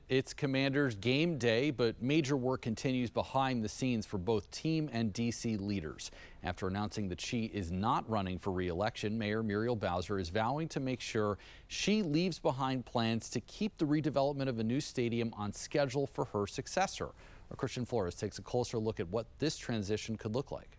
It's Commanders game day, but major work continues behind the scenes for both team and DC leaders. After announcing that she is not running for re-election, Mayor Muriel Bowser is vowing to make sure she leaves behind plans to keep the redevelopment of a new stadium on schedule for her successor. Our Christian Flores takes a closer look at what this transition could look like.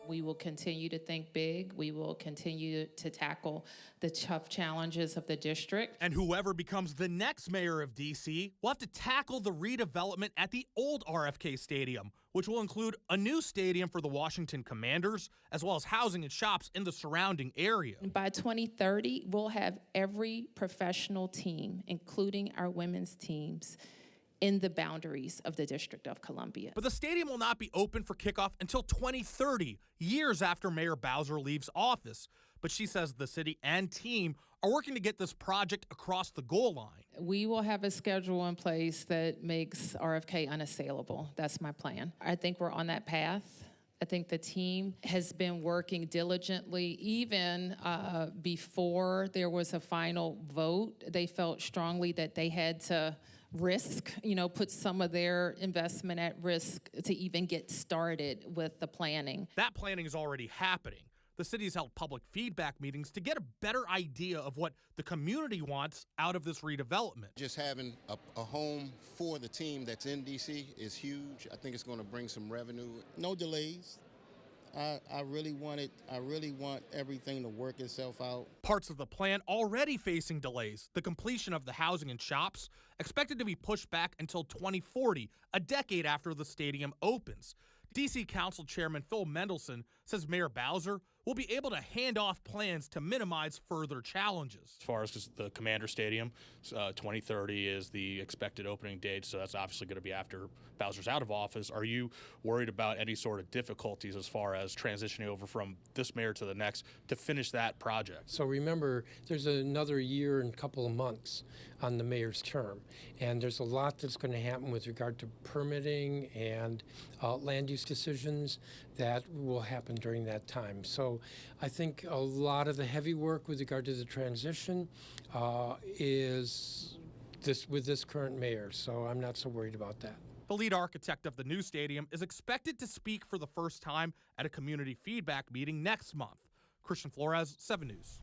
We will continue to think big. We will continue to tackle the tough challenges of the district. And whoever becomes the next mayor of D.C. will have to tackle the redevelopment at the old RFK Stadium, which will include a new stadium for the Washington Commanders, as well as housing and shops in the surrounding area. By 2030, we'll have every professional team, including our women's teams, in the boundaries of the District of Columbia. But the stadium will not be open for kickoff until 2030, years after Mayor Bowser leaves office. But she says the city and team are working to get this project across the goal line. We will have a schedule in place that makes RFK unassailable. That's my plan. I think we're on that path. I think the team has been working diligently even before there was a final vote. They felt strongly that they had to risk, put some of their investment at risk to even get started with the planning. That planning is already happening. The city's held public feedback meetings to get a better idea of what the community wants out of this redevelopment. Just having a home for the team that's in DC is huge. I think it's going to bring some revenue. No delays. I really want everything to work itself out. Parts of the plan already facing delays. The completion of the housing and shops expected to be pushed back until 2040, a decade after the stadium opens. D.C. Council Chairman Phil Mendelson says Mayor Bowser will be able to hand off plans to minimize further challenges. As far as the Commander Stadium, 2030 is the expected opening date, so that's obviously going to be after Bowser's out of office. Are you worried about any sort of difficulties as far as transitioning over from this mayor to the next to finish that project? So remember, there's another year and a couple of months on the mayor's term, and there's a lot that's going to happen with regard to permitting and land use decisions that will happen during that time. So I think a lot of the heavy work with regard to the transition is with this current mayor, so I'm not so worried about that. The lead architect of the new stadium is expected to speak for the first time at a community feedback meeting next month. Christian Flores, 7 News.